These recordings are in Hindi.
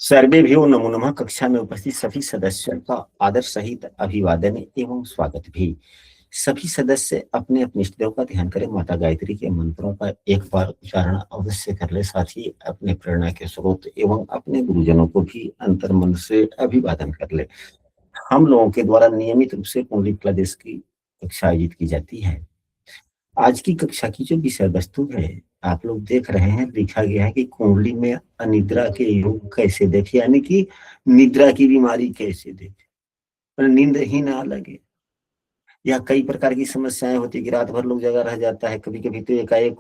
सर्वेभ्यो नमो नमः। कक्षा में उपस्थित सभी सदस्यों का आदर सहित अभिवादन एवं स्वागत भी। सभी सदस्य अपने अपने इष्ट देव का ध्यान करें। माता गायत्री के मंत्रों का एक बार उच्चारण अवश्य कर ले। साथ ही अपने प्रेरणा के स्रोत एवं अपने गुरुजनों को भी अंतर्मन से अभिवादन कर ले। हम लोगों के द्वारा नियमित रूप से कुंडली क्लास की कक्षा आयोजित की जाती है। आज की कक्षा की जो विषय वस्तु है, आप लोग देख रहे हैं, लिखा गया है कि कुंडली में अनिद्रा के योग कैसे देखे, यानी कि निद्रा की बीमारी कैसे देखे, नींद ही ना लगे, या कई प्रकार की समस्याएं होती कि रात भर लोग जगा रह जाता है। कभी कभी तो एकाएक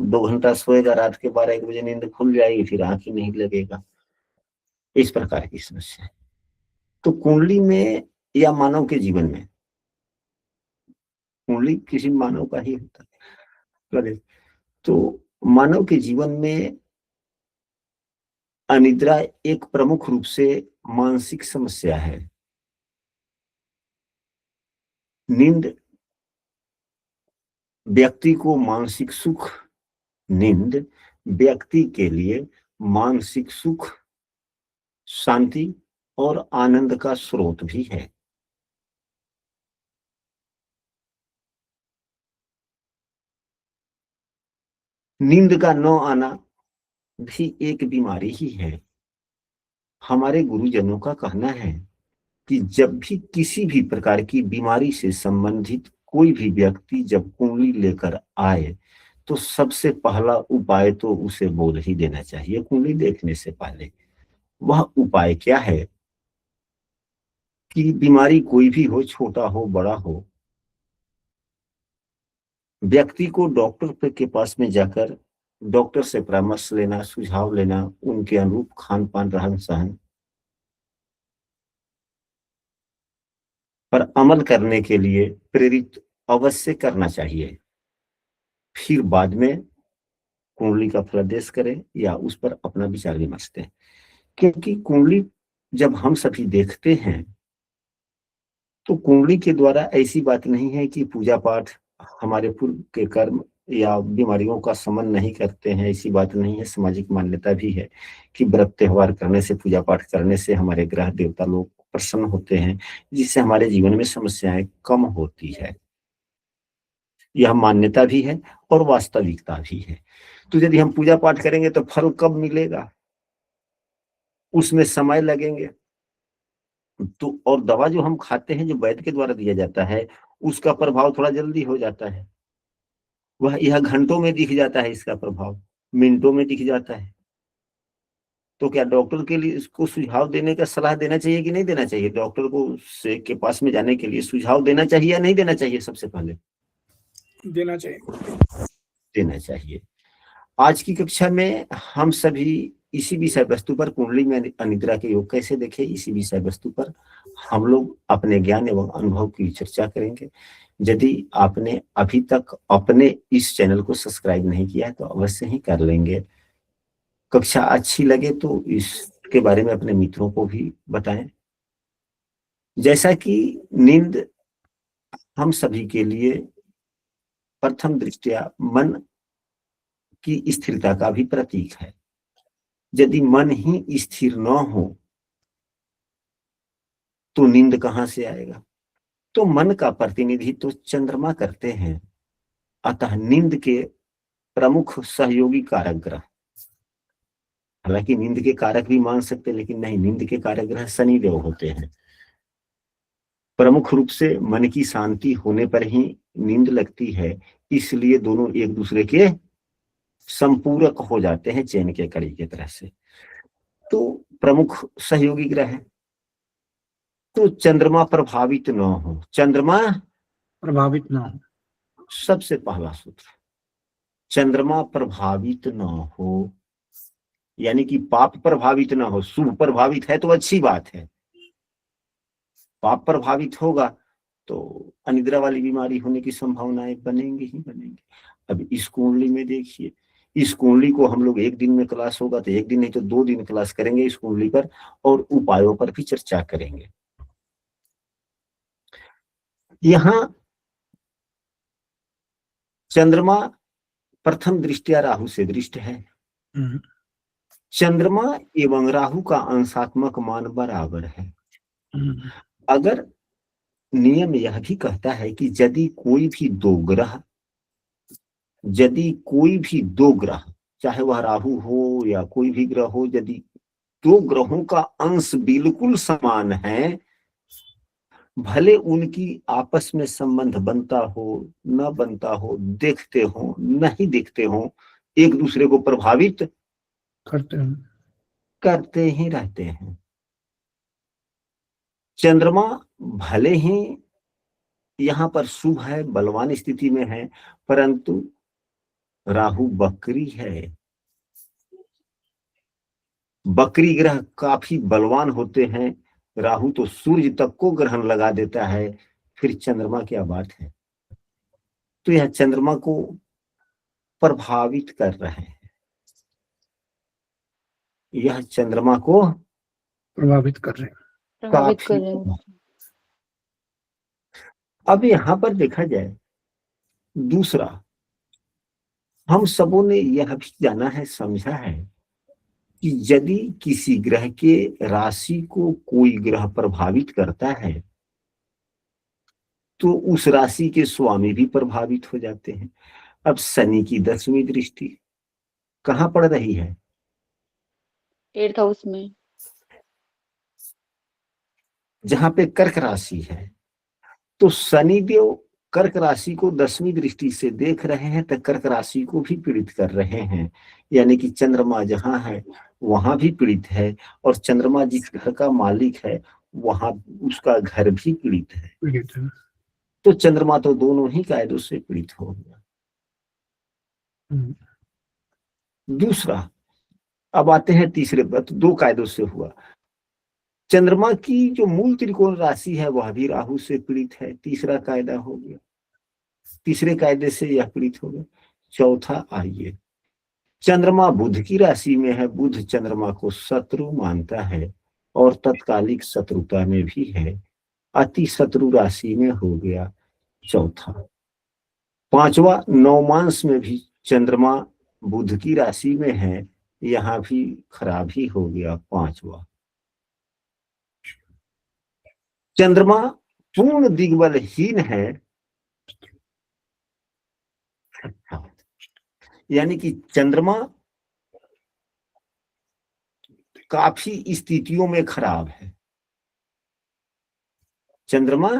2 घंटा सोएगा, रात के 12-1 बजे नींद खुल जाएगी, फिर आंख ही नहीं लगेगा। इस प्रकार की समस्या। तो कुंडली में या मानव के जीवन में, कुंडली किसी मानव का ही होता है, तो मानव के जीवन में अनिद्रा एक प्रमुख रूप से मानसिक समस्या है। नींद व्यक्ति को मानसिक सुख, नींद व्यक्ति के लिए मानसिक सुख, शांति और आनंद का स्रोत भी है। नींद का न आना भी एक बीमारी ही है। हमारे गुरुजनों का कहना है कि जब भी किसी भी प्रकार की बीमारी से संबंधित कोई भी व्यक्ति जब कुंडली लेकर आए तो सबसे पहला उपाय तो उसे बोल ही देना चाहिए कुंडली देखने से पहले। वह उपाय क्या है कि बीमारी कोई भी हो, छोटा हो बड़ा हो, व्यक्ति को डॉक्टर के पास में जाकर डॉक्टर से परामर्श लेना, सुझाव लेना, उनके अनुरूप खान पान, रहन सहन पर अमल करने के लिए प्रेरित अवश्य करना चाहिए। फिर बाद में कुंडली का प्रदेश करें या उस पर अपना विचार विमर्श दें। क्योंकि कुंडली जब हम सभी देखते हैं तो कुंडली के द्वारा ऐसी बात नहीं है कि पूजा पाठ हमारे पूर्व के कर्म या बीमारियों का समन नहीं करते हैं, ऐसी बात नहीं है। सामाजिक मान्यता भी है कि व्रत त्योहार करने से, पूजा पाठ करने से हमारे ग्रह देवता लोग प्रसन्न होते हैं, जिससे हमारे जीवन में समस्याएं कम होती है। यह मान्यता भी है और वास्तविकता भी है। तो यदि हम पूजा पाठ करेंगे तो फल कब मिलेगा, उसमें समय लगेंगे। तो और दवा जो हम खाते हैं, जो वैद्य के द्वारा दिया जाता है, उसका प्रभाव थोड़ा जल्दी हो जाता है। वह यह घंटों में दिख जाता है, इसका प्रभाव मिनटों में दिख जाता है। तो क्या डॉक्टर के लिए इसको सुझाव देने का सलाह देना चाहिए कि नहीं देना चाहिए? डॉक्टर को से के पास में जाने के लिए सुझाव देना चाहिए या नहीं देना चाहिए? सबसे पहले देना चाहिए। देना चाहिए। आज की कक्षा में हम सभी इसी विषय वस्तु पर, कुंडली में अनिद्रा के योग कैसे देखें, इसी विषय वस्तु पर हम लोग अपने ज्ञान एवं अनुभव की चर्चा करेंगे। यदि आपने अभी तक अपने इस चैनल को सब्सक्राइब नहीं किया है तो अवश्य ही कर लेंगे। कक्षा अच्छी लगे तो इसके बारे में अपने मित्रों को भी बताएं। जैसा कि नींद हम सभी के लिए प्रथम दृष्टया मन की स्थिरता का भी प्रतीक है। यदि मन ही स्थिर न हो तो नींद कहां से आएगा? तो मन का प्रतिनिधित्व तो चंद्रमा करते हैं। अतः नींद के प्रमुख सहयोगी कारक ग्रह, हालांकि नींद के कारक भी मान सकते, लेकिन नहीं, नींद के कारक ग्रह शनि देव होते हैं। प्रमुख रूप से मन की शांति होने पर ही नींद लगती है, इसलिए दोनों एक दूसरे के संपूरक हो जाते हैं, चैन के कड़ी की तरह से। तो प्रमुख सहयोगी ग्रह है। तो चंद्रमा प्रभावित न हो, चंद्रमा प्रभावित ना हो, सबसे पहला सूत्र, चंद्रमा प्रभावित न हो, यानी कि पाप प्रभावित ना हो। शुभ प्रभावित है तो अच्छी बात है, पाप प्रभावित होगा तो अनिद्रा वाली बीमारी होने की संभावनाएं बनेंगी ही बनेंगी। अब इस कुंडली में देखिए, इस कुंडली को हम लोग एक दिन में क्लास होगा तो एक दिन नहीं तो 2 दिन क्लास करेंगे इस कुंडली पर, और उपायों पर भी चर्चा करेंगे। यहाँ चंद्रमा प्रथम दृष्टया राहु से दृष्ट है। चंद्रमा एवं राहु का अंशात्मक मान बराबर है। अगर नियम यह भी कहता है कि यदि कोई भी दो ग्रह, चाहे वह राहु हो या कोई भी ग्रह हो, यदि दो ग्रहों का अंश बिल्कुल समान है, भले उनकी आपस में संबंध बनता हो न बनता हो, देखते हो नहीं देखते हो, एक दूसरे को प्रभावित करते ही रहते हैं। चंद्रमा भले ही यहां पर शुभ है, बलवान स्थिति में है, परंतु राहु बकरी है। बकरी ग्रह काफी बलवान होते हैं, राहु तो सूर्य तक को ग्रहण लगा देता है, फिर चंद्रमा क्या बात है। तो यह चंद्रमा को प्रभावित कर रहे हैं, यह चंद्रमा को प्रभावित कर रहे हैं। काफी। अब यहां पर देखा जाए, दूसरा, हम सबों ने यह भी जाना है, समझा है कि यदि किसी ग्रह के राशि को कोई ग्रह प्रभावित करता है तो उस राशि के स्वामी भी प्रभावित हो जाते हैं। अब शनि की 10वीं दृष्टि कहां पड़ रही है? 8th हाउस में, जहां पे कर्क राशि है। तो शनिदेव कर्क राशि को 10वीं दृष्टि से देख रहे हैं, तो कर्क राशि को भी पीड़ित कर रहे हैं। यानी कि चंद्रमा जहां है वहां भी पीड़ित है, और चंद्रमा जिस घर का मालिक है वहां उसका घर भी पीड़ित है। तो चंद्रमा तो दोनों ही कायदों से पीड़ित हो गया। दूसरा, अब आते हैं तीसरे पर। तो दो कायदों से हुआ। चंद्रमा की जो मूल त्रिकोण राशि है वह भी राहु से पीड़ित है, तीसरा कायदा हो गया। तीसरे कायदे से यह पीड़ित हो गया। चौथा, आइए, चंद्रमा बुध की राशि में है, बुध चंद्रमा को शत्रु मानता है और तत्कालिक शत्रुता में भी है, अति शत्रु राशि में हो गया चौथा। पांचवा, नवमांश में भी चंद्रमा बुध की राशि में है, यहां भी खराब ही हो गया पांचवा। चंद्रमा पूर्ण दिग्बलहीन है, यानी कि चंद्रमा काफी स्थितियों में खराब है। चंद्रमा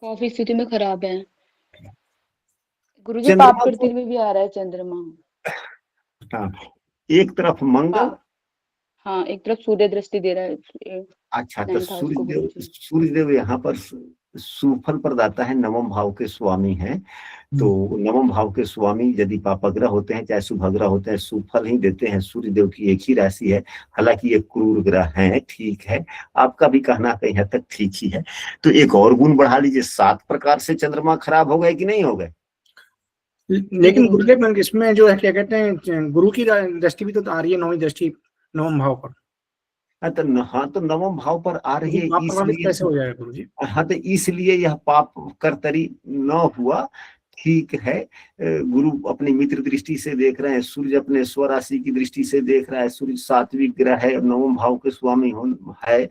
काफी स्थिति में खराब है। गुरुजी, चंद्रमा पाप कृति में भी आ रहा है चंद्रमा। हाँ, एक तरफ मंगल, हाँ, एक तरफ सूर्य दृष्टि दे रहा है। अच्छा, तो सूर्यदेव यहाँ पर सुफल प्रदाता है, नवम भाव के स्वामी हैं। तो नवम भाव के स्वामी यदि पापग्रह होते हैं चाहे शुभग्रह होते हैं, सुफल ही देते हैं। सूर्यदेव की एक ही राशि है, हालांकि ये क्रूर ग्रह हैं, ठीक है, आपका भी कहना कहीं हद तक ठीक ही है। तो एक और गुण बढ़ा लीजिए, 7 प्रकार से चंद्रमा खराब हो गए कि नहीं हो गए? लेकिन गुरुदेव इसमें जो है क्या कहते हैं, गुरु की दृष्टि भी तो आ रही है, 9वीं दृष्टि नवम भाव पर। हाँ, तो नवम भाव पर आ रही है, इसलिए कैसे हो जाएगा गुरुजी? हाँ, तो इसलिए यह पाप कर्तरी न हुआ, ठीक है। गुरु अपनी मित्र दृष्टि से देख रहे हैं, सूर्य अपने स्वराशि की दृष्टि से देख रहा है, सूर्य सात्विक ग्रह है, नवम भाव के स्वामी है,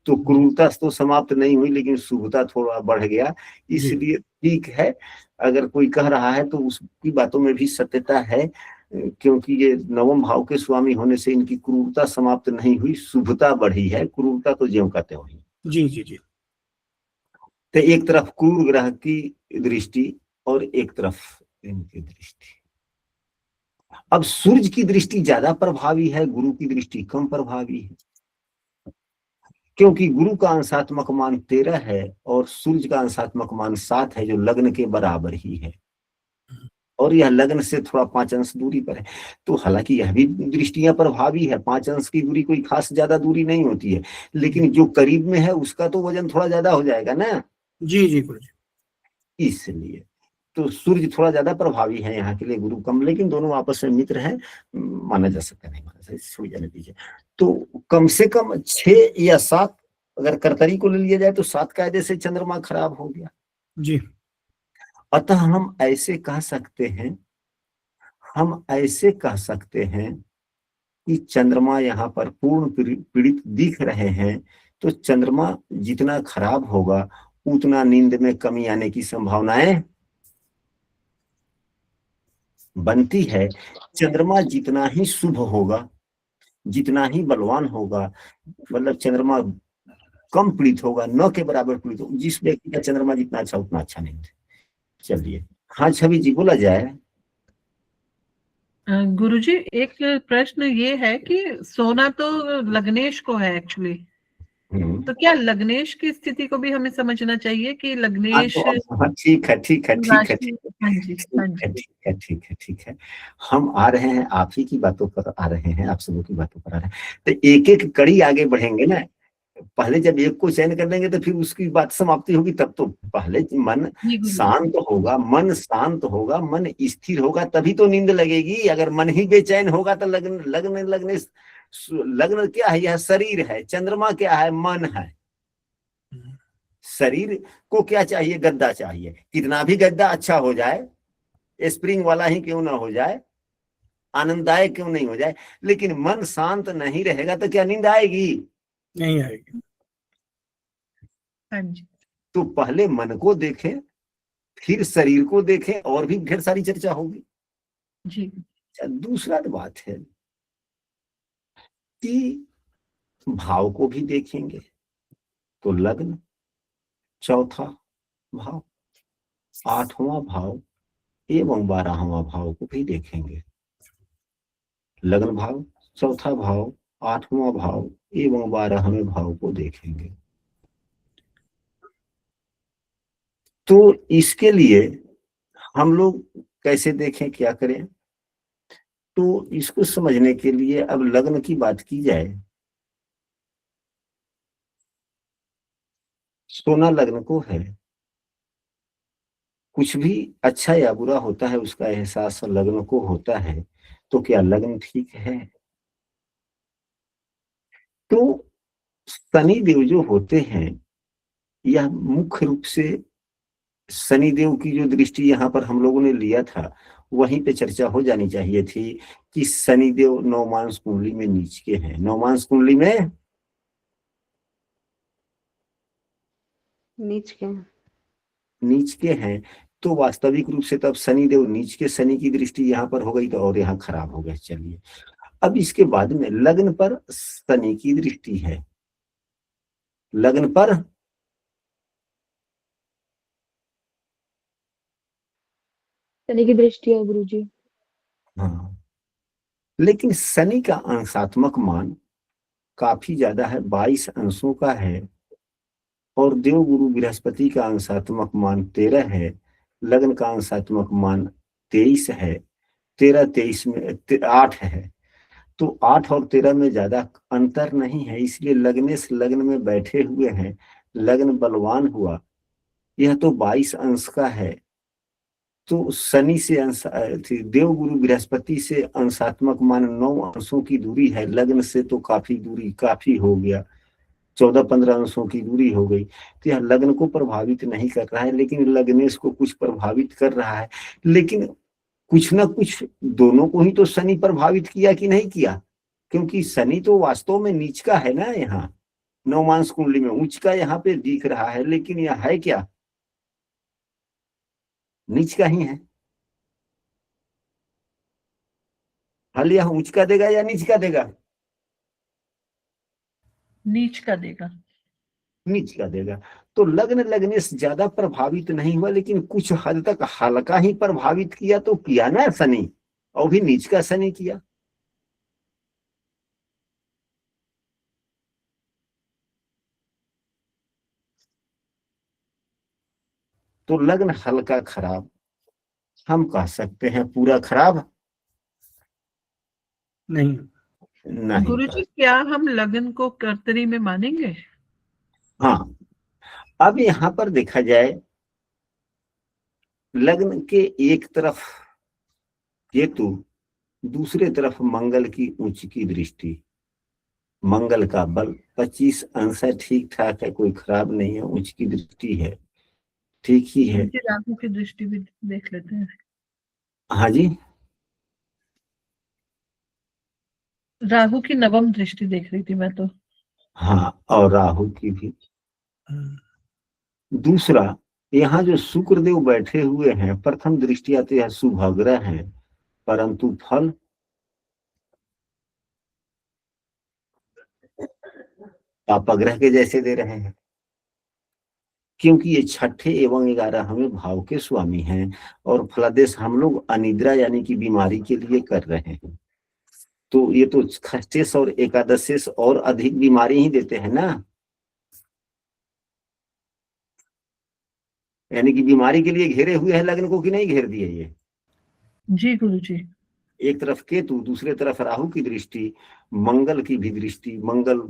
तो क्रूरता तो समाप्त नहीं हुई लेकिन शुभता थोड़ा बढ़ गया, इसलिए ठीक है। अगर कोई कह रहा है तो उसकी बातों में भी सत्यता है, क्योंकि ये नवम भाव के स्वामी होने से इनकी क्रूरता समाप्त नहीं हुई, शुभता बढ़ी है, क्रूरता तो ज्यों का त्यों हुई। जी जी जी। तो एक तरफ क्रूर ग्रह की दृष्टि और एक तरफ इनकी दृष्टि। अब सूर्य की दृष्टि ज्यादा प्रभावी है, गुरु की दृष्टि कम प्रभावी है, क्योंकि गुरु का अंशात्मक मान 13 है और सूर्य का अंशात्मक मान 7 है, जो लग्न के बराबर ही है, और यह लग्न से थोड़ा 5 अंश दूरी पर है। तो हालांकि यह भी दृष्टियां प्रभावी है, 5 अंश की दूरी कोई खास ज्यादा दूरी नहीं होती है, लेकिन जो करीब में है उसका तो वजन थोड़ा ज्यादा हो जाएगा ना। जी जी गुरु जी। इसलिए तो सूर्य थोड़ा ज्यादा प्रभावी है यहाँ के लिए, गुरु कम, लेकिन दोनों आपस में मित्र हैं, माना जा सकता नहीं माना जा, छोड़ जाने दीजिए। तो कम से कम 6 या 7 अगर कर्तरी को ले लिया जाए तो 7 कायदे से चंद्रमा खराब हो गया जी। अतः हम ऐसे कह सकते हैं कि चंद्रमा यहाँ पर पूर्ण पीड़ित दिख रहे हैं, तो चंद्रमा जितना खराब होगा उतना नींद में कमी आने की संभावनाएं बनती है। चंद्रमा जितना ही शुभ होगा, जितना ही बलवान होगा, मतलब चंद्रमा कम पीड़ित होगा, न के बराबर पीड़ित होगा। जिस व्यक्ति का चंद्रमा जितना अच्छा उतना अच्छा नहीं। चलिए, हाँ छवि जी बोला जाए। गुरुजी, एक प्रश्न ये है कि सोना तो लग्नेश को है एक्चुअली, तो क्या लग्नेश की स्थिति को भी हमें समझना चाहिए कि लग्नेश ठीक है, ठीक है, ठीक है, ठीक हाँ जी, हाँ जी, है, ठीक है, ठीक है, ठीक है। हम आ रहे हैं, आप ही की बातों पर आ रहे हैं, आप सबों की बातों पर आ रहे हैं, तो एक एक कड़ी आगे बढ़ेंगे ना। पहले जब एक को चयन कर लेंगे तो फिर उसकी बात समाप्ति होगी, तब तो पहले मन जी गुरुजी। शांत होगा, मन शांत होगा, मन स्थिर होगा, तभी तो नींद लगेगी। अगर मन ही बेचैन होगा तो लग्न क्या है? यह शरीर है, चंद्रमा क्या है? मन है। शरीर को क्या चाहिए? गद्दा चाहिए। कितना भी गद्दा अच्छा हो जाए, स्प्रिंग वाला ही क्यों ना हो जाए, आनंददायक क्यों नहीं हो जाए, लेकिन मन शांत नहीं रहेगा तो क्या नींद आएगी? नहीं आएगी। हाँ जी, तो पहले मन को देखें, फिर शरीर को देखें, और भी ढेर सारी चर्चा होगी। जी, दूसरा बात है कि भाव को भी देखेंगे, तो लग्न, चौथा भाव, आठवां भाव एवं 12वां भाव को भी देखेंगे। लग्न भाव, चौथा भाव, 8वां भाव एवं 12वें भाव को देखेंगे। तो इसके लिए हम लोग कैसे देखें, क्या करें? तो इसको समझने के लिए अब लग्न की बात की जाए। सोना लग्न को है, कुछ भी अच्छा या बुरा होता है उसका एहसास लग्न को होता है, तो क्या लग्न ठीक है? तो शनि देव जो होते हैं, यह मुख्य रूप से शनि देव की जो दृष्टि यहाँ पर हम लोगों ने लिया था, वहीं पे चर्चा हो जानी चाहिए थी कि शनि देव नवमांस कुंडली में नीच के हैं। नवमांस कुंडली में नीच के हैं, तो वास्तविक रूप से तब शनि देव नीच के, शनि की दृष्टि यहाँ पर हो गई तो और यहाँ खराब हो गया। चलिए, अब इसके बाद में लग्न पर शनि की दृष्टि है, लग्न पर शनि की दृष्टि है गुरुजी। हाँ, लेकिन शनि का अंशात्मक मान काफी ज्यादा है, 22 अंशों का है, और देव गुरु बृहस्पति का अंशात्मक मान 13 है, लग्न का अंशात्मक मान 23 है, 13-23 में 8 है। तो 8 और 13 में ज्यादा अंतर नहीं है, इसलिए लगनेश लग्न में बैठे हुए हैं, लग्न बलवान हुआ। यह तो 22 अंश का है, तो शनि से देव गुरु बृहस्पति से अंशात्मक मान 9 अंशों की दूरी है, लग्न से तो काफी दूरी, काफी हो गया, 14-15 अंशों की दूरी हो गई। तो यह लग्न को प्रभावित नहीं कर रहा है, लेकिन लग्नेश को कुछ प्रभावित कर रहा है। लेकिन कुछ ना कुछ दोनों को ही तो शनि प्रभावित किया कि नहीं किया? क्योंकि शनि तो वास्तव में नीच का है ना, यहाँ नवमांस कुंडली में उच्च का यहाँ पे दिख रहा है, लेकिन यह है क्या? नीच का ही है। हल यह उच्च का देगा या नीच का देगा? नीच का देगा। नीच का देगा। तो लग्न लगने से ज्यादा प्रभावित नहीं हुआ, लेकिन कुछ हद तक हल्का ही प्रभावित किया तो किया ना शनि, और भी नीच का शनि किया। तो लग्न हल्का खराब, हम कह सकते हैं पूरा खराब नहीं। नहीं। गुरुजी, क्या हम लगन को कर्तरी में मानेंगे? हाँ, अब यहाँ पर देखा जाए, लग्न के एक तरफ केतु, दूसरे तरफ मंगल की उच्च की दृष्टि, मंगल का बल 25 अंश है, ठीक ठाक है, कोई खराब नहीं है, उच्च की दृष्टि है, ठीक ही है। राहु की दृष्टि भी देख लेते हैं। हाँ जी, राहु की नवम दृष्टि देख रही थी मैं तो। हाँ, और राहु की भी। दूसरा, यहाँ जो शुक्रदेव बैठे हुए हैं, प्रथम दृष्टिया तो यह शुभग्रह है, परंतु फल पापग्रह के जैसे दे रहे हैं, क्योंकि ये छठे एवं 11वें भाव के स्वामी हैं, और फलादेश हम लोग अनिद्रा यानी कि बीमारी के लिए कर रहे हैं। तो ये तो षष्ठेश और एकादशेश और अधिक बीमारी ही देते हैं ना, यानी कि बीमारी के लिए घेरे हुए हैं लग्न को, कि नहीं घेर दिए ये? जी गुरुजी। एक तरफ केतु, दूसरे तरफ राहु की दृष्टि, मंगल की भी दृष्टि, मंगल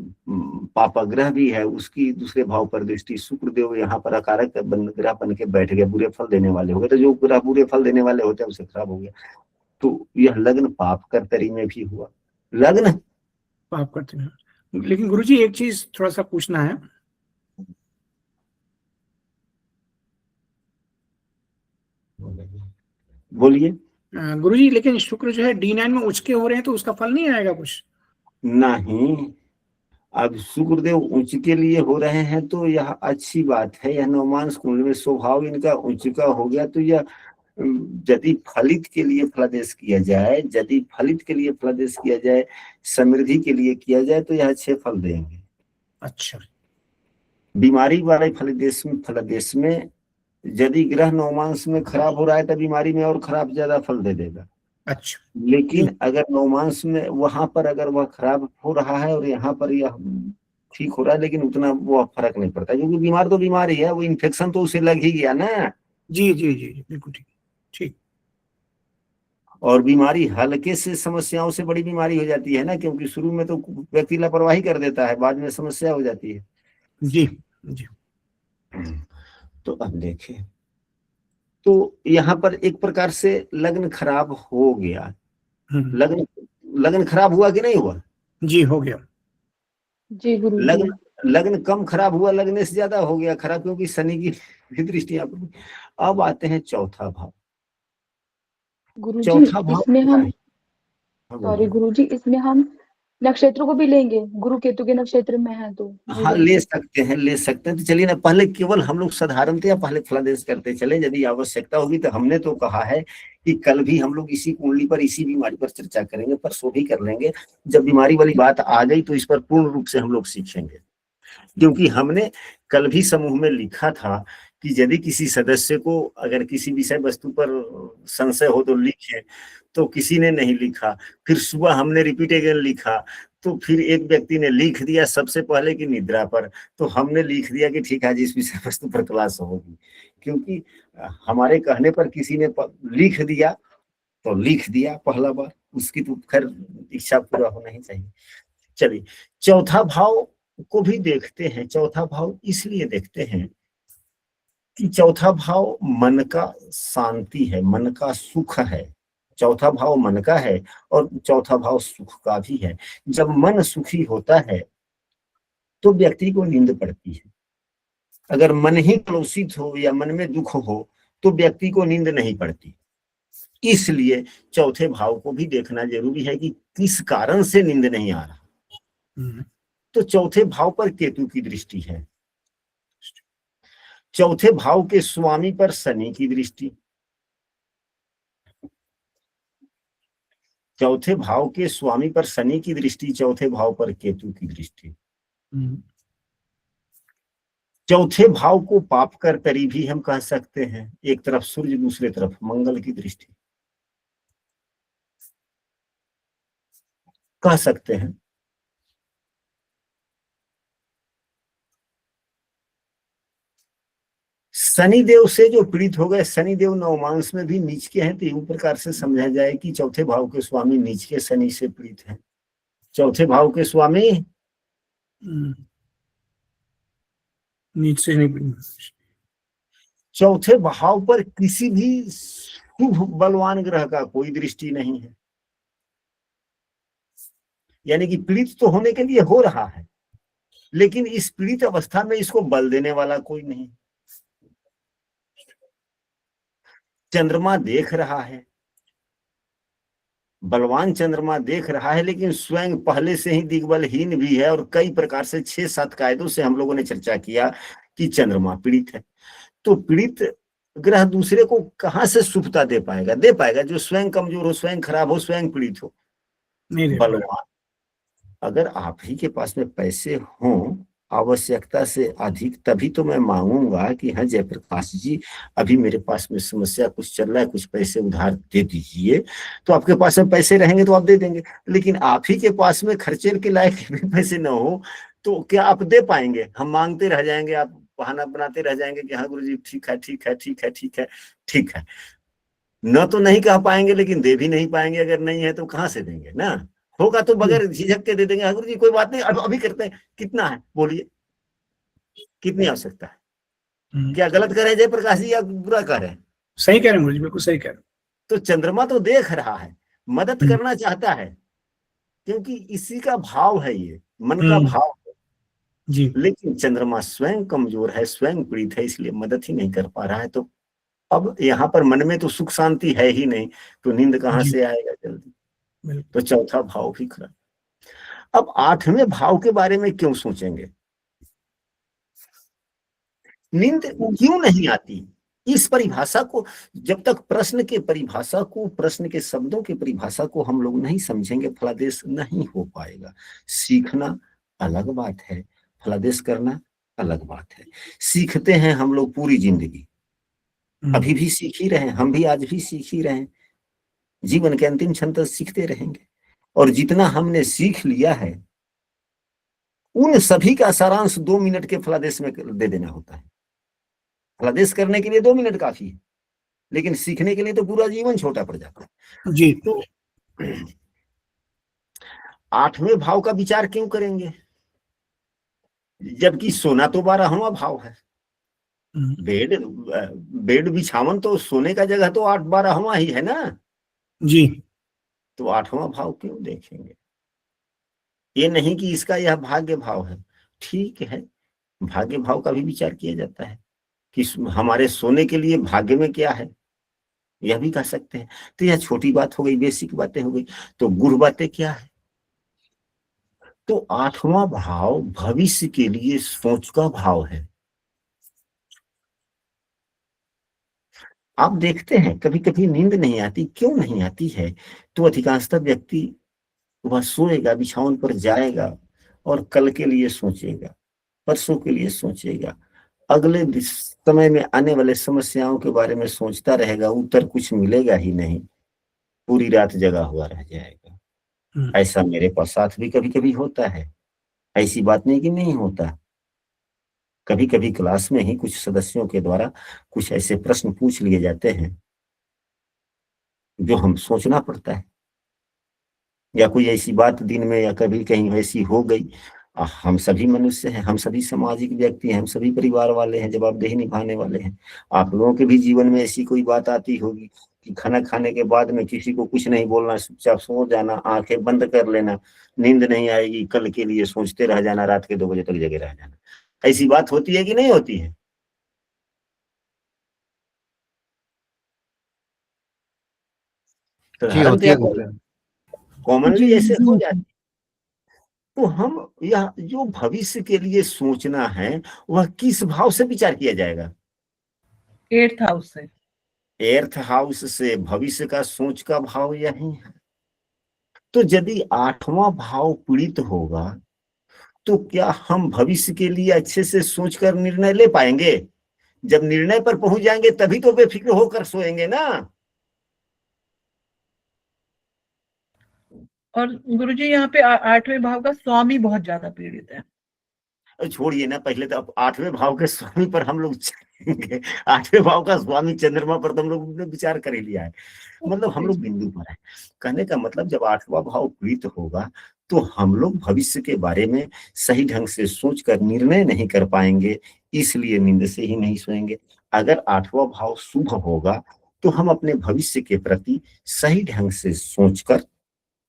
पापाग्रह भी है, उसकी दूसरे भाव पर दृष्टि, शुक्रदेव यहाँ पर अकारक ग्रह बन के बैठ गए, बुरे फल देने वाले हो गए। तो जो ग्रह बुरे फल देने वाले होते हैं उसे खराब हो गया, तो यह लग्न पाप कर्तरी में भी हुआ, लग्न पाप करते हैं। लेकिन गुरुजी एक चीज थोड़ा सा पूछना है, बोलिए। गुरुजी लेकिन शुक्र जो है D9 में उचके हो रहे हैं, तो उसका फल नहीं आएगा कुछ? नहीं, अब शुक्रदेव उच्च के लिए हो रहे हैं तो यह अच्छी बात है, यह नवमांश कुंडली में स्वभाव इनका उच्च का हो गया, तो यह यदि फलित के लिए फलादेश किया जाए, यदि फलित के लिए फलादेश किया जाए, समृद्धि के लिए किया जाए, तो यह अच्छे फल देंगे। अच्छा, बीमारी वाले फलादेश में यदि ग्रह नवमांश में खराब हो रहा है तो बीमारी में और खराब ज्यादा फल दे देगा। अच्छा, लेकिन अगर नवमांश में वहां पर अगर वह खराब हो रहा है और यहाँ पर यह ठीक हो रहा है, लेकिन उतना वो फर्क नहीं पड़ता, क्योंकि बीमार तो बीमार ही है, वो इन्फेक्शन तो उसे लग ही गया ना। जी जी जी जी, बिल्कुल ठीक ठीक। और बीमारी हल्के से समस्याओं से बड़ी बीमारी हो जाती है ना, क्योंकि शुरू में तो व्यक्ति लापरवाही कर देता है, बाद में समस्या हो जाती है। जी जी। तो अब देखें, तो यहाँ पर एक प्रकार से लग्न खराब हो गया। लग्न लग्न खराब हुआ कि नहीं हुआ? जी हो गया। जी गुरुजी। लग्न लग्न कम खराब हुआ, लगने से ज्यादा हो गया खराब, क्योंकि शनि की दृष्टि यहाँ पर। अब आते हैं चौथा भाव। गुरुजी चौथा भाव इसमें क्या हम, है? हाँ, सॉरी बोलिए। गुरुजी, इसमें हम नक्षत्र को भी लेंगे, गुरु केतु के नक्षत्र में है तो नहीं हाँ, लेंगे? ले सकते हैं। तो चलिए ना, पहले केवल हम लोग साधारणतया पहले फलादेश करते चले, यदि आवश्यकता होगी तो। हमने तो कहा है कि कल भी हम लोग इसी कुंडली पर, इसी बीमारी पर चर्चा करेंगे, परसों भी कर लेंगे। जब बीमारी वाली बात आ गई तो इस पर पूर्ण रूप से हम लोग सीखेंगे, क्योंकि हमने कल भी समूह में लिखा था कि यदि किसी सदस्य को अगर किसी विषय वस्तु पर संशय हो तो लिखे, तो किसी ने नहीं लिखा। फिर सुबह हमने रिपीट अगेन लिखा, तो फिर एक व्यक्ति ने लिख दिया सबसे पहले कि निद्रा पर, तो हमने लिख दिया कि ठीक है, जिस विषय वस्तु पर क्लास होगी, क्योंकि हमारे कहने पर किसी ने लिख दिया तो लिख दिया पहला बार, उसकी तो खैर इच्छा पूरा होना ही चाहिए। चलिए, चौथा भाव को भी देखते हैं। चौथा भाव इसलिए देखते हैं कि चौथा भाव मन का शांति है, मन का सुख है। चौथा भाव मन का है और चौथा भाव सुख का भी है। जब मन सुखी होता है तो व्यक्ति को नींद पड़ती है। अगर मन ही कलुषित हो या मन में दुख हो तो व्यक्ति को नींद नहीं पड़ती। इसलिए चौथे भाव को भी देखना जरूरी है कि किस कारण से नींद नहीं आ रहा। तो चौथे भाव पर केतु की दृष्टि है, चौथे भाव के स्वामी पर शनि की दृष्टि, चौथे भाव के स्वामी पर शनि की दृष्टि, चौथे भाव पर केतु की दृष्टि। चौथे भाव को पाप कर्तरी भी हम कह सकते हैं। एक तरफ सूर्य, दूसरे तरफ मंगल की दृष्टि कह सकते हैं। शनिदेव से जो पीड़ित हो गए, शनिदेव नवमांश में भी नीच के हैं, तो यूं प्रकार से समझा जाए कि चौथे भाव के स्वामी नीच के शनि से पीड़ित हैं। चौथे भाव के स्वामी नीच से नहीं, चौथे भाव पर किसी भी शुभ बलवान ग्रह का कोई दृष्टि नहीं है, यानी कि पीड़ित तो होने के लिए हो रहा है, लेकिन इस पीड़ित अवस्था में इसको बल देने वाला कोई नहीं। चंद्रमा देख रहा है, बलवान चंद्रमा देख रहा है, लेकिन स्वयं पहले से ही दिग्बलहीन भी है, और कई प्रकार से 6-7 कायदों से हम लोगों ने चर्चा किया कि चंद्रमा पीड़ित है। तो पीड़ित ग्रह दूसरे को कहां से शुभता दे पाएगा? दे पाएगा जो स्वयं कमजोर हो, स्वयं खराब हो, स्वयं पीड़ित हो। नहीं दे पाएगा। बलवान, अगर आप ही के पास में पैसे हों आवश्यकता से अधिक, तभी तो मैं मांगूंगा कि हाँ जयप्रकाश जी, अभी मेरे पास में समस्या कुछ चल रहा है, कुछ पैसे उधार दे दीजिए। तो आपके पास में पैसे रहेंगे तो आप दे देंगे, लेकिन आप ही के पास में खर्चे के लायक भी पैसे न हो तो क्या आप दे पाएंगे? हम मांगते रह जाएंगे, आप बहाना बनाते रह जाएंगे कि हाँ गुरुजी ठीक है ठीक है ठीक है ठीक है ठीक है। न तो नहीं कह पाएंगे, लेकिन दे भी नहीं पाएंगे। अगर नहीं है तो कहाँ से देंगे ना? होगा तो बगैर झिझक के दे देंगे, हाँ गुरुजी कोई बात नहीं, अभी करते हैं। कितना है बोलिए, कितनी आवश्यकता है? क्या गलत कर रहे हैं जयप्रकाश जी या बुरा कर रहे हैं? सही कह रहे हैं गुरुजी, बिल्कुल सही कह रहे हैं। तो चंद्रमा तो देख रहा है, मदद करना चाहता है, क्योंकि इसी का भाव है, ये मन का भाव है जी। लेकिन चंद्रमा स्वयं कमजोर है, स्वयं पीड़ित है, इसलिए मदद ही नहीं कर पा रहा है। तो अब यहाँ पर मन में तो सुख शांति है ही नहीं, तो नींद कहाँ से आएगा जल्दी? तो चौथा भाव भी खराब। अब 8वें भाव के बारे में क्यों सोचेंगे? नींद क्यों नहीं आती? इस परिभाषा को, जब तक प्रश्न के परिभाषा को, प्रश्न के शब्दों की परिभाषा को हम लोग नहीं समझेंगे, फलादेश नहीं हो पाएगा। सीखना अलग बात है, फलादेश करना अलग बात है। सीखते हैं हम लोग पूरी जिंदगी, अभी भी सीख ही रहे हैं, हम भी आज भी सीख ही रहे हैं, जीवन के अंतिम क्षण तक सीखते रहेंगे। और जितना हमने सीख लिया है उन सभी का सारांश 2 मिनट के फलादेश में दे देना होता है। फलादेश करने के लिए 2 मिनट काफी है, लेकिन सीखने के लिए तो पूरा जीवन छोटा पड़ जाता है जी। तो 8वें भाव का विचार क्यों करेंगे, जबकि सोना तो 12वां भाव है। बेड बिछावन तो सोने का जगह तो 8-12वां ही है ना जी। तो 8वां भाव क्यों देखेंगे? ये नहीं कि इसका यह भाग्य भाव है, ठीक है, भाग्य भाव का भी विचार किया जाता है कि हमारे सोने के लिए भाग्य में क्या है, यह भी कह सकते हैं। तो यह छोटी बात हो गई, बेसिक बातें हो गई। तो गुरु बातें क्या है? तो 8वां भाव भविष्य के लिए सोच का भाव है। आप देखते हैं कभी कभी नींद नहीं आती, क्यों नहीं आती है? तो अधिकांशतः व्यक्ति वह सोएगा, बिछावन पर जाएगा और कल के लिए सोचेगा, परसों के लिए सोचेगा, अगले समय में आने वाले समस्याओं के बारे में सोचता रहेगा, उत्तर कुछ मिलेगा ही नहीं, पूरी रात जगा हुआ रह जाएगा। ऐसा मेरे पास साथ भी कभी कभी होता है, ऐसी बात नहीं कि नहीं होता। कभी कभी क्लास में ही कुछ सदस्यों के द्वारा कुछ ऐसे प्रश्न पूछ लिए जाते हैं जो हम सोचना पड़ता है, या कोई ऐसी बात दिन में या कभी कहीं ऐसी हो गई। हम सभी मनुष्य हैं, हम सभी सामाजिक व्यक्ति हैं, हम सभी परिवार वाले हैं, जवाबदेही निभाने वाले हैं। आप लोगों के भी जीवन में ऐसी कोई बात आती होगी कि खाना खाने के बाद में किसी को कुछ नहीं बोलना, चुपचाप सो जाना, आंखें बंद कर लेना, नींद नहीं आएगी, कल के लिए सोचते रह जाना, रात के 2 बजे तक जगे रह जाना। ऐसी बात होती है कि नहीं होती है? तो कॉमनली ऐसे हो जाती। तो हम यह जो भविष्य के लिए सोचना है वह किस भाव से विचार किया जाएगा? 8th हाउस से। 8th हाउस से भविष्य का सोच का भाव यही है। तो यदि 8वां भाव पीड़ित होगा तो क्या हम भविष्य के लिए अच्छे से सोचकर निर्णय ले पाएंगे? जब निर्णय पर पहुंच जाएंगे तभी तो बेफिक्र होकर सोएंगे ना। और गुरुजी यहाँ पे 8वें भाव का स्वामी बहुत ज्यादा पीड़ित है। छोड़िए ना, पहले तो अब 8वें भाव के स्वामी पर हम लोग चलेंगे। 8वें भाव का स्वामी चंद्रमा पर तो हम लोग ने विचार कर ही लिया है, मतलब हम लोग बिंदु पर है। कहने का मतलब जब 8वां भाव पीड़ित होगा तो हम लोग भविष्य के बारे में सही ढंग से सोचकर निर्णय नहीं कर पाएंगे, इसलिए नींद से ही नहीं सोएंगे। अगर 8वां भाव शुभ होगा तो हम अपने भविष्य के प्रति सही ढंग से सोचकर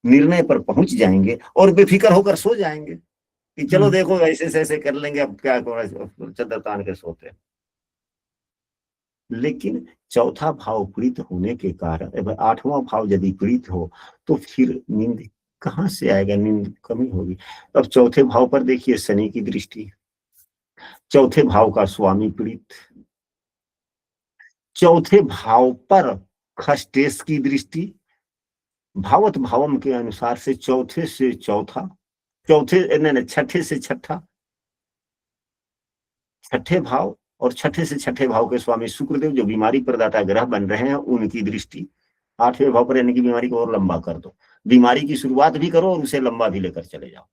निर्णय पर पहुंच जाएंगे और बेफिक्र होकर सो जाएंगे कि चलो देखो ऐसे से ऐसे कर लेंगे, अब क्या चद्दर तान के सोते हैं। लेकिन चौथा भाव पीड़ित होने के कारण, आठवां भाव यदि पीड़ित हो तो फिर नींद कहाँ से आएगा, नींद कमी होगी। अब चौथे भाव पर देखिए शनि की दृष्टि, चौथे भाव का स्वामी पीड़ित, चौथे भाव पर खष्टेश की दृष्टि, भावत भावम के अनुसार से चौथे से चौथा, छठे से छठा, छठे भाव और छठे से छठे भाव के स्वामी शुक्रदेव जो बीमारी प्रदाता ग्रह बन रहे हैं उनकी दृष्टि आठवें भाव पर, यानी कि बीमारी को और लंबा कर दो, बीमारी की शुरुआत भी करो और उसे लंबा भी लेकर चले जाओ।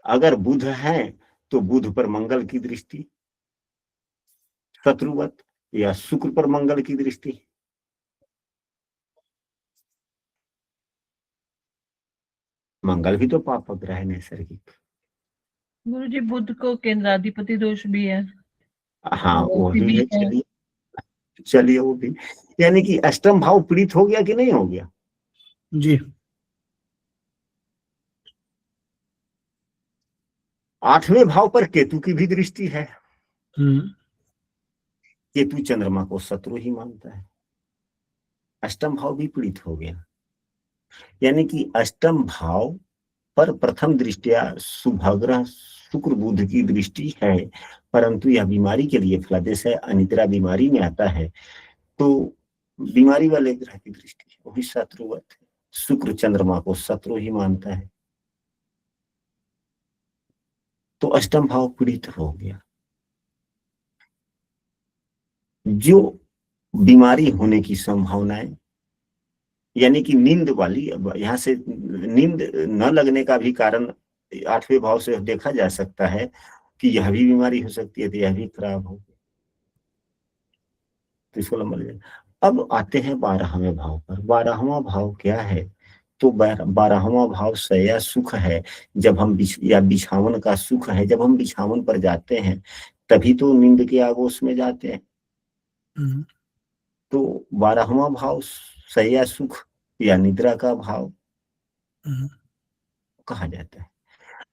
अगर बुध है तो बुध पर मंगल की दृष्टि शत्रुवत, या शुक्र पर मंगल की दृष्टि, मंगल भी तो पाप ग्रह है नैसर्गिक। गुरु जी बुध को केंद्राधिपति दोष भी है। हाँ वो भी है। चलिए वो भी, यानी कि अष्टम भाव पीड़ित हो गया कि नहीं हो गया जी। आठवें भाव पर केतु की भी दृष्टि है। हम्म। केतु चंद्रमा को शत्रु ही मानता है, अष्टम भाव भी पीड़ित हो गया। यानी कि अष्टम भाव पर प्रथम दृष्टिया शुभग्रह शुक्र बुध की दृष्टि है, परंतु यह बीमारी के लिए फलादेश है, अनिद्रा बीमारी में आता है तो बीमारी वाले ग्रह की दृष्टि है, वही शत्रुवत है। शुक्र चंद्रमा को शत्रु ही मानता है, तो अष्टम भाव पीड़ित हो गया। जो बीमारी होने की संभावनाएं, यानी कि नींद वाली, अब यहाँ से नींद न लगने का भी कारण आठवें भाव से देखा जा सकता है कि यह भी बीमारी हो सकती है, तो यह भी खराब हो, तो इसको लंबा ले। अब आते हैं 12वें भाव पर। 12वां भाव क्या है, तो 12वां भाव शय्या सुख है। जब हम या बिछावन का सुख है, जब हम बिछावन पर जाते हैं तभी तो नींद के आगोश में जाते हैं। तो 12वां भाव शय्या सुख या निद्रा का भाव कहा जाता है।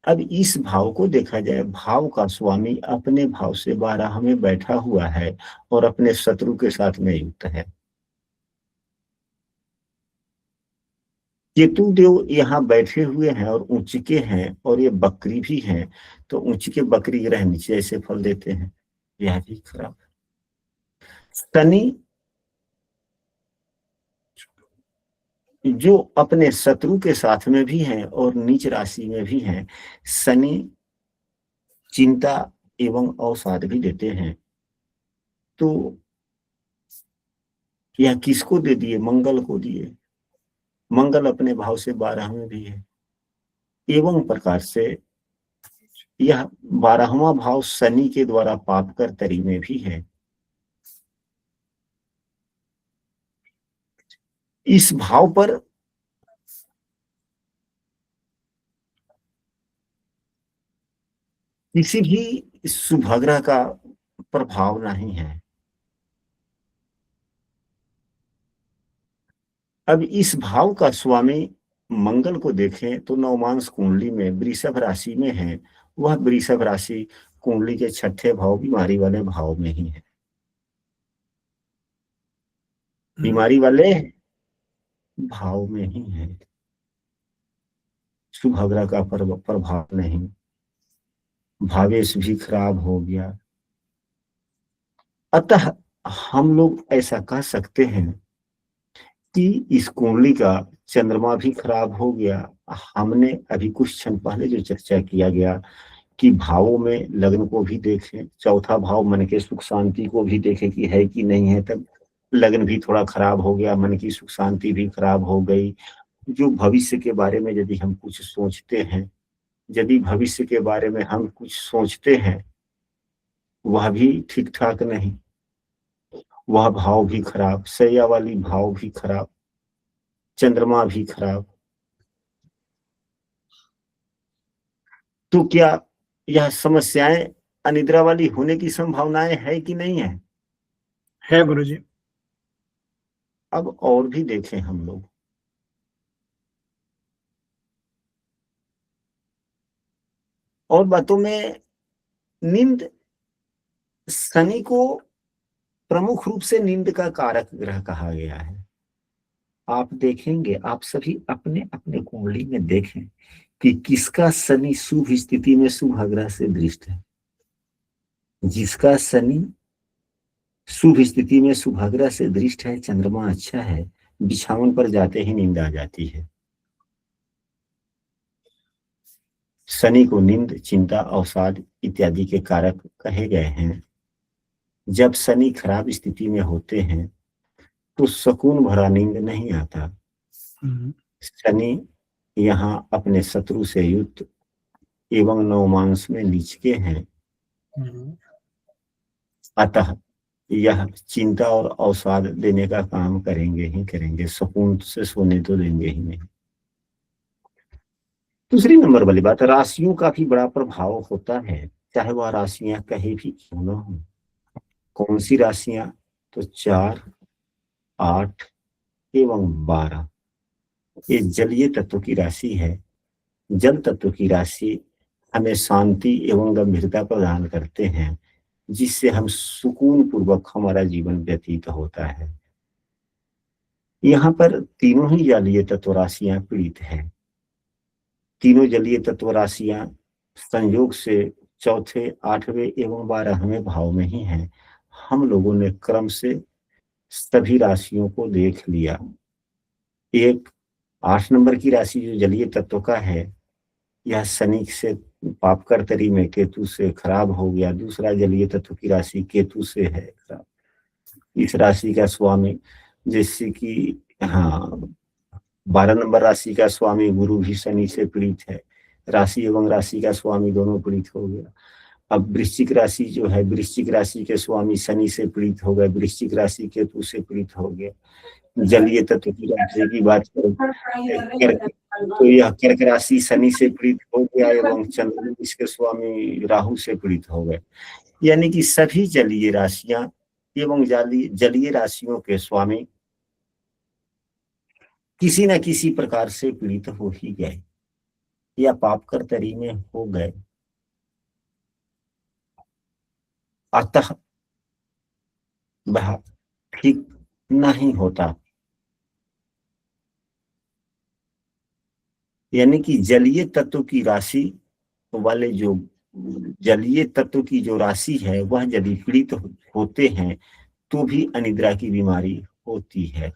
अब इस भाव को देखा जाए, भाव का स्वामी अपने भाव से 12 में बैठा हुआ है और अपने शत्रु के साथ में युक्त है। केतु देव यहाँ बैठे हुए हैं और उच्चके हैं, और ये बकरी भी हैं, तो उच्चके बकरी ग्रह नीचे ऐसे फल देते हैं, यह भी खराब। शनि जो अपने शत्रु के साथ में भी हैं और नीच राशि में भी हैं, शनि चिंता एवं अवसाद भी देते हैं। तो यह किसको दे दिए, मंगल को दिए। मंगल अपने भाव से 12 में भी है। एवं प्रकार से यह 12वां भाव शनि के द्वारा पाप कर तरी में भी है। इस भाव पर किसी भी शुभग्रह का प्रभाव नहीं है। अब इस भाव का स्वामी मंगल को देखें तो नवमांश कुंडली में वृषभ राशि में है। वह वृषभ राशि कुंडली के छठे भाव बीमारी वाले भाव में ही है। बीमारी वाले भाव में ही है, शुभग्रह का प्रभाव नहीं। भावेश भी खराब हो गया। अतः हम लोग ऐसा कह सकते हैं कि इस कुंडली का चंद्रमा भी खराब हो गया। हमने अभी कुछ क्षण पहले जो चर्चा किया गया कि भावों में लग्न को भी देखें, चौथा भाव मन के सुख शांति को भी देखें कि है कि नहीं है, तब लग्न भी थोड़ा खराब हो गया, मन की सुख शांति भी खराब हो गई। जो भविष्य के बारे में यदि हम कुछ सोचते हैं, यदि भविष्य के बारे में हम कुछ सोचते हैं, वह भी ठीक ठाक नहीं, वह भाव भी खराब, शैया वाली भाव भी खराब, चंद्रमा भी खराब। तो क्या यह समस्याएं अनिद्रा वाली होने की संभावनाएं है कि नहीं है गुरुजी। अब और भी देखें हम लोग, और बातों में नींद शनि को प्रमुख रूप से नींद का कारक ग्रह कहा गया है। आप देखेंगे, आप सभी अपने अपने कुंडली में देखें कि किसका शनि शुभ स्थिति में शुभ ग्रह से दृष्ट है। जिसका शनि शुभ स्थिति में शुभ ग्रह से दृष्ट है, चंद्रमा अच्छा है, बिछावन पर जाते ही नींद आ जाती है। शनि को नींद, चिंता, अवसाद इत्यादि के कारक कहे गए हैं। जब शनि खराब स्थिति में होते हैं तो सुकून भरा नींद नहीं आता। शनि यहाँ अपने शत्रु से युक्त एवं नवमांश में नीच के हैं, अतः यह चिंता और अवसाद देने का काम करेंगे ही करेंगे, सुकून से सोने तो देंगे ही नहीं। दूसरी नंबर वाली बात, राशियों का भी बड़ा प्रभाव होता है, चाहे वह राशियां कहीं भी क्यों न हो। कौन सी राशियां? तो 4, 8 एवं 12 ये जलीय तत्व की राशि है। जल तत्व की राशि हमें शांति एवं गंभीरता प्रदान करते हैं, जिससे हम सुकून पूर्वक हमारा जीवन व्यतीत होता है। यहाँ पर तीनों ही जलीय तत्व राशियां पीड़ित हैं। तीनों जलीय तत्व राशियां संयोग से चौथे, 8वें एवं 12वें भाव में ही हैं। हम लोगों ने क्रम से सभी राशियों को देख लिया। एक 8 नंबर की राशि जो जलीय तत्व का है, यह शनि से पाप कर्तरी में केतु से खराब हो गया। दूसरा जलीय तत्व की राशि केतु से है खराब। इस राशि का स्वामी, जैसे कि 12 नंबर राशि का स्वामी गुरु भी शनि से पीड़ित है। राशि एवं राशि का स्वामी दोनों पीड़ित हो गया। अब वृश्चिक राशि जो है, वृश्चिक राशि के स्वामी शनि से पीड़ित हो गए, वृश्चिक राशि केतु से पीड़ित हो गया। जलीय तत्व की राशि की बात करें तो यह कर्क राशि शनि से पीड़ित हो गया एवं चंद्र इसके स्वामी राहु से पीड़ित हो गए। यानी कि सभी जलीय राशियां एवं जलीय राशियों के स्वामी किसी न किसी प्रकार से पीड़ित हो ही गए या पाप कर्तरी में हो गए। अतः वह ठीक नहीं होता। यानी कि जलीय तत्व की राशि वाले जो जलीय तत्व की जो राशि है, वह यदि पीड़ित होते हैं तो भी अनिद्रा की बीमारी होती है।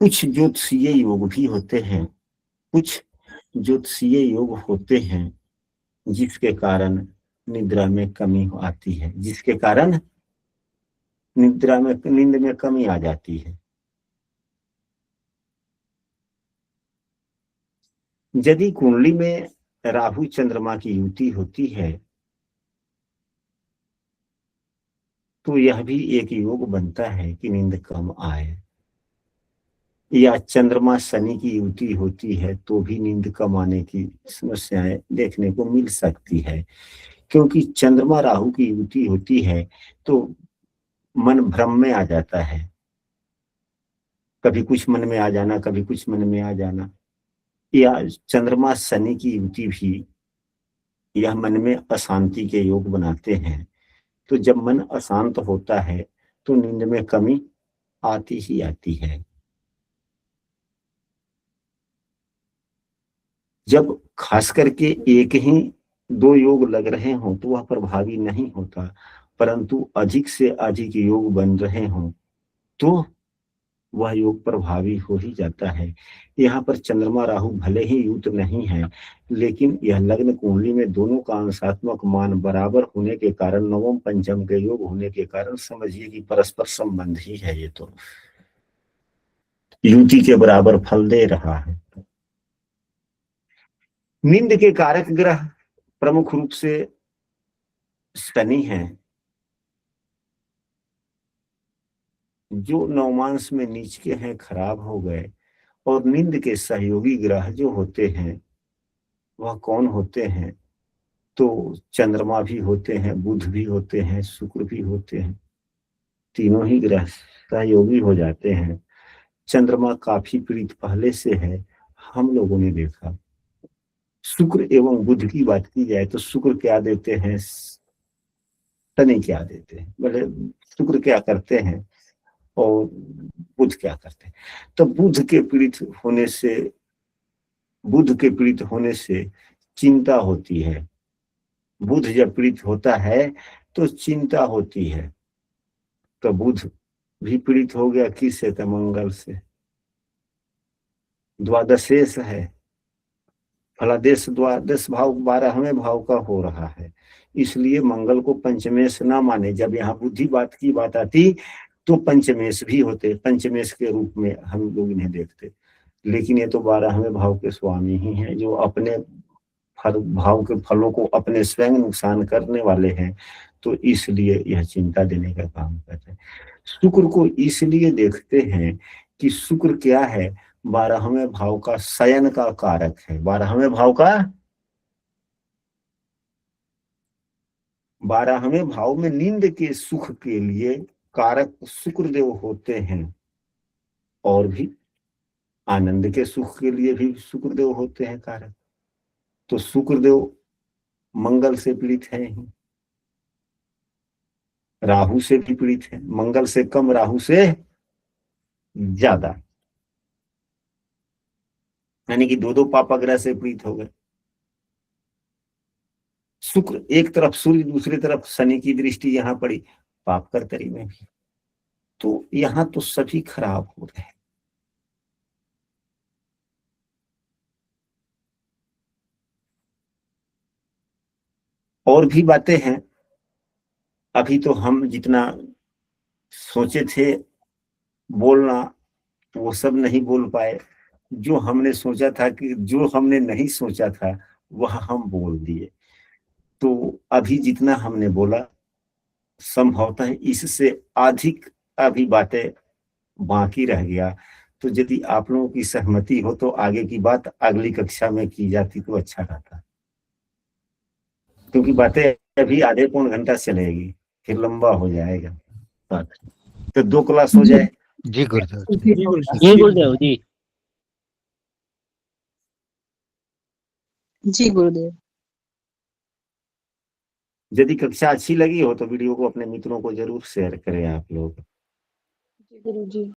कुछ ज्योतिषीय योग भी होते हैं, कुछ ज्योतिषीय योग होते हैं जिसके कारण निद्रा में कमी आती है, जिसके कारण नींद में कमी आ जाती है। यदि कुंडली में राहु चंद्रमा की युति होती है तो यह भी एक योग बनता है कि नींद कम आए। या चंद्रमा शनि की युति होती है तो भी नींद कम आने की समस्याएं देखने को मिल सकती है, क्योंकि चंद्रमा राहु की युति होती है तो मन भ्रम में आ जाता है। कभी कुछ मन में आ जाना, कभी कुछ मन में आ जाना। या चंद्रमा शनि की युति भी यह मन में अशांति के योग बनाते हैं। तो जब मन अशांत होता है तो नींद में कमी आती ही आती है। जब खास करके एक ही 2 योग लग रहे हों तो वह प्रभावी नहीं होता, परंतु अधिक से अधिक योग बन रहे हों तो वह योग प्रभावी हो ही जाता है। यहाँ पर चंद्रमा राहु भले ही युत नहीं है, लेकिन यह लग्न कुंडली में दोनों का अंशात्मक मान बराबर होने के कारण, नवम पंचम के योग होने के कारण समझिए कि परस्पर संबंध ही है। ये तो युति के बराबर फल दे रहा है। नींद के कारक ग्रह प्रमुख रूप से शनि है, जो नवमांश में नीच के हैं, खराब हो गए। और नींद के सहयोगी ग्रह जो होते हैं वह कौन होते हैं? तो चंद्रमा भी होते हैं, बुध भी होते हैं, शुक्र भी होते हैं। तीनों ही ग्रह सहयोगी हो जाते हैं। चंद्रमा काफी पीड़ित पहले से है, हम लोगों ने देखा, शुक्र एवं बुध की बात की जाए तो शुक्र क्या देते हैं, शनि क्या देते हैं, बोले शुक्र क्या करते हैं और बुध क्या करते हैं। तो बुध के पीड़ित होने से चिंता होती है। बुध जब पीड़ित होता है तो चिंता होती है। तो बुध भी पीड़ित हो गया किससे, तो मंगल से। द्वादशेश है, फलादेश द्वादश भाव 12वें भाव का हो रहा है, इसलिए मंगल को पंचमेश ना माने। जब यहाँ बुद्धि बात की बात आती तो पंचमेश भी होते, पंचमेश के रूप में हम लोग इन्हें देखते, लेकिन ये तो 12वें भाव के स्वामी ही हैं, जो अपने भाव के फलों को अपने स्वयं नुकसान करने वाले हैं, तो इसलिए यह चिंता देने का काम करते हैं। शुक्र को इसलिए देखते हैं कि शुक्र क्या है, 12वें भाव का शयन का कारक है। 12वें भाव में नींद के सुख के लिए कारक शुक्रदेव होते हैं, और भी आनंद के सुख के लिए भी शुक्रदेव होते हैं कारक। तो शुक्रदेव मंगल से पीड़ित है ही, राहु से भी पीड़ित है, मंगल से कम राहु से ज्यादा, यानी कि दो पापाग्रह से पीड़ित हो गए। शुक्र एक तरफ सूर्य, दूसरी तरफ शनि की दृष्टि यहां पड़ी, पाप कर्तरी में भी, तो यहां तो सभी खराब हो रहे हैं। और भी बातें हैं, अभी तो हम जितना सोचे थे बोलना वो सब नहीं बोल पाए। जो हमने सोचा था, कि जो हमने नहीं सोचा था वह हम बोल दिए। तो अभी जितना हमने बोला संभवतः इससे अधिक अभी बातें बाकी रह गया। तो यदि आप लोगों की सहमति हो तो आगे की बात अगली कक्षा में की जाती तो अच्छा रहता, क्योंकि बातें अभी आधे पौन घंटा चलेगी, फिर लंबा हो जाएगा। तो 2 क्लास हो जाए। जी गुरुदेव जी गुरुदेव जी। जी गुरुदेव। यदि कक्षा अच्छी लगी हो तो वीडियो को अपने मित्रों को जरूर शेयर करें आप लोग। जी गुरु जी।